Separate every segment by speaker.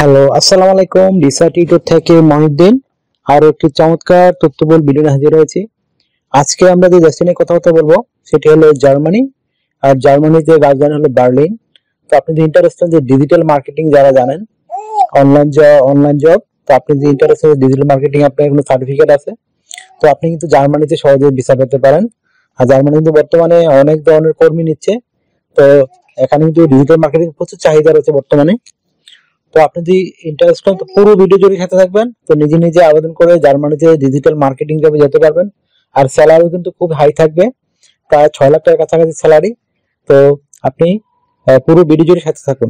Speaker 1: Hello, আসসালামু আলাইকুম। ডিসা tutor থেকে মহিউদ্দিন আরো একটি চমৎকার তথ্যবহুল ভিডিও নিয়ে হাজির হয়েছি। আজকে আমরা যে দেশটি নিয়ে কথা বলবো সেটি হলো জার্মানি। আর জার্মানিতে রাজধানী হলো বার্লিন। তো আপনি যদি ইন্টারেস্টেড যে ডিজিটাল মার্কেটিং যারা জানেন, অনলাইন জব, তো আপনি যদি ইন্টারেস্টেড ডিজিটাল মার্কেটিং আপনার কোনো সার্টিফিকেট আছে, তো আপনি কিন্তু জার্মানিতে সহজে ভিসা পেতে পারেন। আর জার্মানি কিন্তু বর্তমানে অনেক ধরনের কর্মী নিচ্ছে। তো এখানে কিন্তু ডিজিটাল মার্কেটিং প্রচুর চাহিদা রয়েছে বর্তমানে। তো আপনি যদি ইন্টারেস্ট হন তো পুরো ভিডিও জুড়ে সাথে থাকবেন, তো নিজে নিজে আবেদন করে জার্মানিতে ডিজিটাল মার্কেটিং জবে যেতে পারবেন। আর স্যালারিও কিন্তু খুব হাই থাকবে, প্রায় 6 লাখ টাকার কাছাকাছি স্যালারি। তো আপনি পুরো ভিডিও জুড়ে সাথে থাকুন।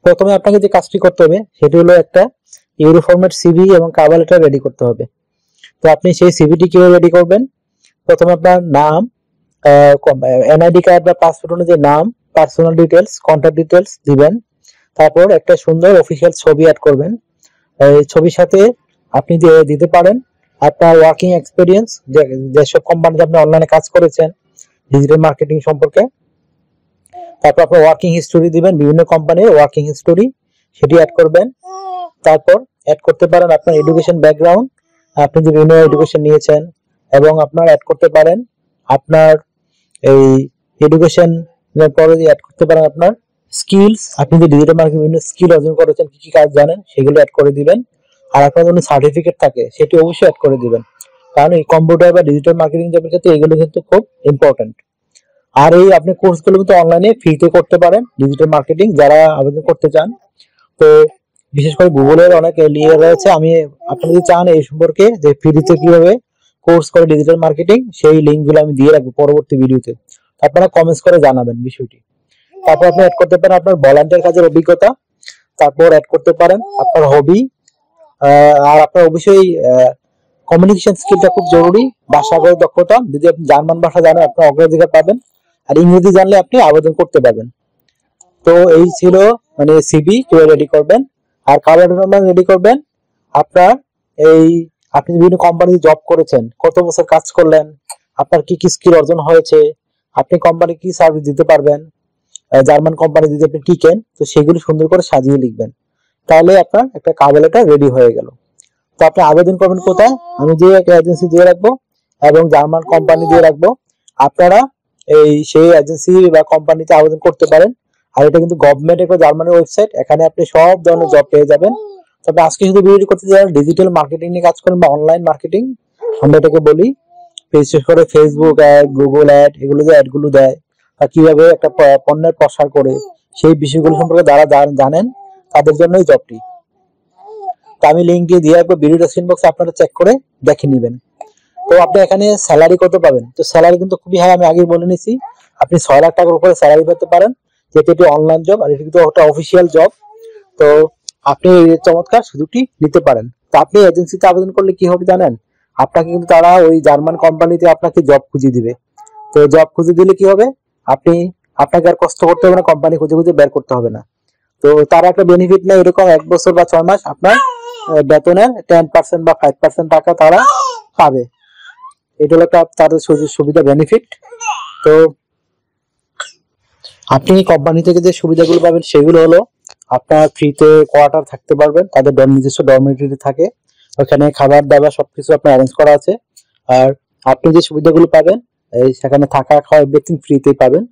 Speaker 1: প্রথমে আপনাকে যে কাজটি করতে হবে সেটি হলো একটা ইউরো ফরম্যাট সিভি এবং কভার লেটার রেডি করতে হবে। তো আপনি সেই সিভিটি কিভাবে রেডি করবেন? প্রথমে আপনার নাম, এনআইডি কার্ড বা পাসপোর্ট অনুযায়ী নাম, পার্সোনাল ডিটেলস, কন্ট্যাক্ট ডিটেলস দিবেন। তারপর একটা সুন্দর অফিসিয়াল ছবি অ্যাড করবেন। এই ছবির সাথে আপনি দিতে পারেন আপনার ওয়ার্কিং এক্সপিরিয়েন্স, যেসব কোম্পানিতে আপনি অনলাইনে কাজ করেছেন ডিজিটাল মার্কেটিং সম্পর্কে। তারপর আপনার ওয়ার্কিং হিস্টোরি দিবেন, বিভিন্ন কোম্পানির ওয়ার্কিং হিস্টোরি সেটি অ্যাড করবেন। তারপর অ্যাড করতে পারেন আপনার এডুকেশন ব্যাকগ্রাউন্ড, আপনি যে বিভিন্ন এডুকেশন নিয়েছেন, এবং আপনার অ্যাড করতে পারেন আপনার এই এডুকেশন পরে অ্যাড করতে পারেন আপনার স্কিলস, আপনি যে ডিজিটাল মার্কেটিং বিভিন্ন স্কিল অর্জন করেছেন, কি কি কাজ জানেন সেগুলো অ্যাড করে দিবেন। আর আপনার যদি সার্টিফিকেট থাকে সেটি অবশ্যই অ্যাড করে দিবেন, কারণ এই কম্পিউটার বা ডিজিটাল মার্কেটিং জবের ক্ষেত্রে এগুলো কিন্তু খুব ইম্পর্টেন্ট। আর এই আপনি কোর্সগুলো কিন্তু অনলাইনে ফ্রিতে করতে পারেন ডিজিটাল মার্কেটিং যারা আবেদন করতে চান। তো বিশেষ করে গুগলের অনেক লিয়ে রয়েছে, আমি আপনি যদি চান এই সম্পর্কে যে ফ্রিতে কিভাবে কোর্স করে ডিজিটাল মার্কেটিং, সেই লিঙ্কগুলো আমি দিয়ে রাখবো পরবর্তী ভিডিওতে। আপনারা কমেন্টস করে জানাবেন বিষয়টি। তারপর আপনি অ্যাড করতে পারেন আপনার ভলান্টিয়ার কাজের অভিজ্ঞতা। তারপর অ্যাড করতে পারেন আপনার হবি। আর আপনার অবশ্যই কমিউনিকেশন স্কিলটা খুব জরুরি, ভাষাগত দক্ষতা। যদি আপনি জার্মান ভাষা জানেন আপনার অগ্রাধিকার পাবেন, আর ইংরেজি জানলে আপনি আবেদন করতে পারবেন। তো এই ছিল মানে সিভি কিভাবে রেডি করবেন। আর কাভার লেটার রেডি করবেন আপনার এই আপনি বিভিন্ন কোম্পানিতে জব করেছেন, কত বছর কাজ করলেন, আপনার কি কি স্কিল অর্জন হয়েছে, আপনি কোম্পানি কি সার্ভিস দিতে পারবেন, জার্মান কোম্পানি যদি আপনি টিকেন, তো সেগুলি সুন্দর করে সাজিয়ে লিখবেন। তাহলে আপনার একটা কভার লেটার রেডি হয়ে গেল। তো আপনি আবেদন করবেন কোথায়? আমি যে একটা এজেন্সি দিয়ে রাখবো এবং জার্মান কোম্পানি দিয়ে রাখবো, আপনারা এই সেই এজেন্সি বা কোম্পানিতে আবেদন করতে পারেন। আর এটা কিন্তু গভর্নমেন্ট একটা জার্মানির ওয়েবসাইট, এখানে আপনি সব ধরনের জব পেয়ে যাবেন। তবে আজকে শুধু ভিডিও করতে যারা ডিজিটাল মার্কেটিং নিয়ে কাজ করেন বা অনলাইন মার্কেটিং আমরা এটাকে বলি, বিশেষ করে ফেসবুক অ্যাড, গুগল অ্যাড, এগুলো যে অ্যাডগুলো দেয় বা কিভাবে একটা পণ্যের প্রসার করে, সেই বিষয়গুলো সম্পর্কে যারা জানেন তাদের জন্য এই জবটি। তো আমি লিঙ্ক দিয়ে রাখবো ভিডিও ডেসক্রিপশন বক্সে, আপনারা চেক করে দেখে নেবেন। তো আপনি এখানে স্যালারি কত পাবেন? তো স্যালারি কিন্তু খুবই হাই, আমি আগেই বলে নিছি। আপনি 6 লাখ টাকার উপরে স্যালারি পেতে পারেন, যেহেতু এটি অনলাইন জব আর এটি কিন্তু একটা অফিসিয়াল জব। তো আপনি এই চমৎকার সুযোগটি নিতে পারেন। তো আপনি এজেন্সিতে আবেদন করলে কি হবে জানেন? আপনাকে কিন্তু তারা ওই জার্মান কোম্পানিতে আপনাকে জব খুঁজে দিবে। তো জব খুঁজে দিলে কি হবে, আপনি আপনাকে আর কষ্ট করতে হবে না, কোম্পানি খুঁজে খুঁজে বের করতে হবে না। তো তার একটা বেনিফিট নেই, এরকম 1 বছর বা 6 মাস আপনার বেতনের 10% বা 5% টাকা তারা পাবে। এটা হলো একটা তাদের সুবিধা, বেনিফিট। তো আপনি কোম্পানি থেকে যে সুবিধাগুলো পাবেন সেগুলো হলো আপনার ফ্রিতে কোয়ার্টার থাকতে পারবেন, তাদের নিজস্ব ডরমিটরি থাকে, ওখানে খাবার দাবার সবকিছু আপনার অ্যারেঞ্জ করা আছে। আর আপনি যে সুবিধাগুলো পাবেন এই সেখানে থাকা খাওয়া এভরিথিং ফ্রিতেই পাবেন,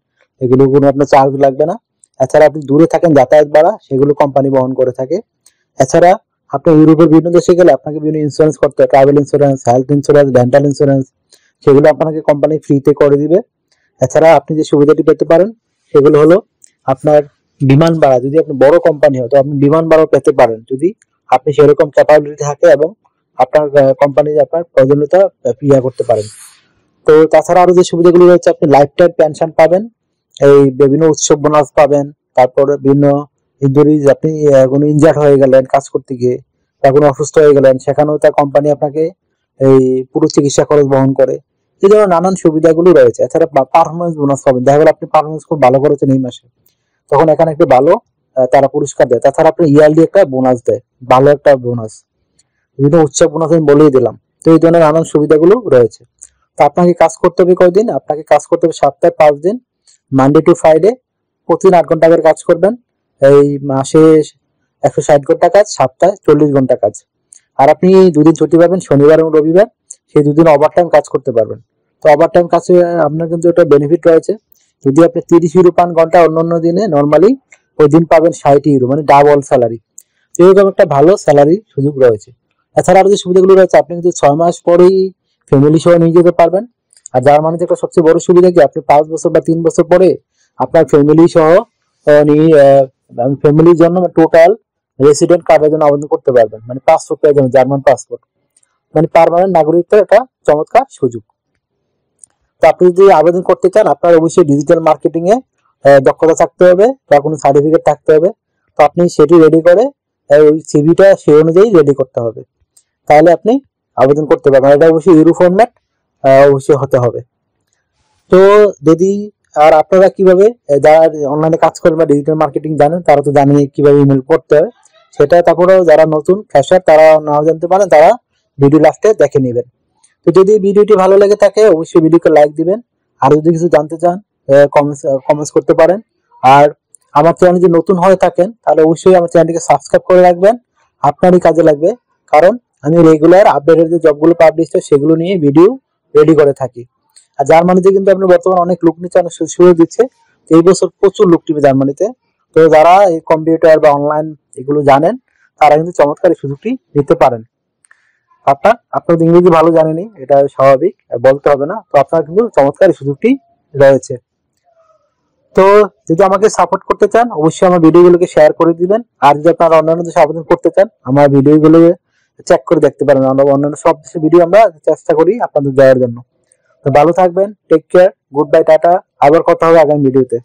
Speaker 1: এগুলো কোনো আপনার চার্জ লাগবে না। এছাড়া আপনি দূরে থাকেন যাতায়াত ভাড়া সেগুলো কোম্পানি বহন করে থাকে। এছাড়া আপনি ইউরোপের বিভিন্ন দেশে গেলে আপনাকে বিভিন্ন ইন্স্যুরেন্স করতে হয়, travel insurance, health insurance, dental insurance, সেগুলো আপনাকে কোম্পানি ফ্রিতে করে দিবে। এছাড়া আপনি যে সুবিধাটি পেতে পারেন সেগুলো হলো আপনার বিমান ভাড়া, যদি আপনি বড় কোম্পানি হয় তো আপনি বিমান ভাড়াও পেতে পারেন, যদি আপনি সেরকম ক্যাপাবিলিটি থাকে এবং আপনার কোম্পানি আপনার প্রয়োজনীয়তা ক্রিয়া করতে পারেন। তো তাছাড়া আরো যে সুবিধাগুলো রয়েছে, আপনি লাইফ টাইম পেনশন পাবেন, এই বিভিন্ন উৎসব বোনাস পাবেন। তারপরে বিভিন্ন ইনজুরিজ, আপনি কোনো ইনজার্ড হয়ে গেলেন কাজ করতে গিয়ে বা কোনো অসুস্থ হয়ে গেলেন, সেখানেও তার কোম্পানি আপনাকে এই পুরো চিকিৎসা খরচ বহন করে। এই ধরনের নানান সুবিধাগুলো রয়েছে। এছাড়া পারফরমেন্স বোনাস পাবেন, দেখা গেল আপনি পারফরমেন্স খুব ভালো করেছেন এই মাসে, তখন এখানে একটু ভালো তারা পুরস্কার দেয়। তাছাড়া আপনি ইয়ারলি একটা বোনাস দেয়, ভালো একটা বোনাস, বিভিন্ন উৎসব বোনাস আমি বলেই দিলাম। তো এই ধরনের নানান সুবিধাগুলো রয়েছে। তো আপনাকে কাজ করতে হবে কয়দিন? আপনাকে কাজ করতে হবে সপ্তাহে 5 দিন, মানডে টু ফ্রাইডে, প্রতিদিন 8 ঘন্টা করে কাজ করবেন। এই মাসে 160 ঘন্টা কাজ, সপ্তাহে 40 ঘন্টা কাজ। আর আপনি দুদিন ছুটি পাবেন, শনিবার এবং রবিবার, সেই দুদিন ওভারটাইম কাজ করতে পারবেন। তো ওভারটাইম কাজে আপনার কিন্তু একটা বেনিফিট রয়েছে। যদি আপনি 30 ইউরো পান ঘন্টা, অন্যান্য দিনে নর্মালি ওই দিন পাবেন 60 ইউরো, মানে ডাবল স্যালারি। এরকম একটা ভালো স্যালারি সুযোগ রয়েছে। এছাড়া আরো যে সুবিধাগুলো রয়েছে, আপনি কিন্তু 6 মাস পরেই ফ্যামিলি সহ নিয়ে যেতে পারবেন। আর জার্মানিতে একটা সবচেয়ে বড় সুবিধা কি, আপনি 5 বছর বা 3 বছর পরে আপনার ফ্যামিলি সহ ফ্যামিলির জন্য টোটাল রেসিডেন্ট কার্ডের জন্য আবেদন করতে পারবেন, মানে পাসপোর্ট পেয়ে যাবেন, জার্মান পাসপোর্ট, মানে পার্মানেন্ট নাগরিকত্বের একটা চমৎকার সুযোগ। তো আপনি যদি আবেদন করতে চান, আপনার অবশ্যই ডিজিটাল মার্কেটিং এ দক্ষতা থাকতে হবে বা কোনো সার্টিফিকেট থাকতে হবে। তো আপনি সেটি রেডি করে ওই সিভিটা সেই অনুযায়ী রেডি করতে হবে, তাহলে আপনি আবেদন করতে পারবেন। এটা অবশ্যই ইউরো ফরম্যাট অবশ্যই হতে হবে। তো যদি আর আপনারা কিভাবে যারা অনলাইনে কাজ করেন বা ডিজিটাল মার্কেটিং জানেন, তারা তো জানেন কিভাবে ইমেল করতে হয় সেটা। তারপরেও যারা নতুন ফ্রেশার, তারা নাও জানতে পারেন, তারা ভিডিও লাস্টে দেখে নেবেন। তো যদি ভিডিওটি ভালো লেগে থাকে, অবশ্যই ভিডিওকে লাইক দিবেন। আর যদি কিছু জানতে চান, কমেন্টস করতে পারেন। আর আমার চ্যানেল যদি নতুন হয়ে থাকেন, তাহলে অবশ্যই আমার চ্যানেলটিকে সাবস্ক্রাইব করে রাখবেন, আপনারই কাজে লাগবে। কারণ আমি রেগুলার আপডেটেড যে জবগুলো পাবলিশ হয় সেগুলো নিয়ে ভিডিও রেডি করে থাকি। আর জার্মানিতে কিন্তু আপনার বর্তমানে অনেক লোক নিচ্ছে, অনেক সুযোগ দিচ্ছে। তো এই বছর প্রচুর লোক টিপে জার্মানিতে। তো যারা এই কম্পিউটার বা অনলাইন এগুলো জানেন, তারা কিন্তু চমৎকার এই সুযোগটি নিতে পারেন। আপনার ইংরেজি ভালো জানেনি, এটা স্বাভাবিক, বলতে হবে না। তো আপনার কিন্তু চমৎকার এই সুযোগটি রয়েছে। তো যদি আমাকে সাপোর্ট করতে চান, অবশ্যই আমার ভিডিওগুলোকে শেয়ার করে দিবেন। আর যদি আপনারা অন্যান্য দেশে আবেদন করতে চান, আমার ভিডিওগুলো চেক করে দেখতে পারেন। আমরা অন্যান্য সব দেশের ভিডিও আমরা চেষ্টা করি আপনাদের দেওয়ার জন্য। তো ভালো থাকবেন, take care, good bye, tata. আবার কথা হবে আগামী ভিডিওতে।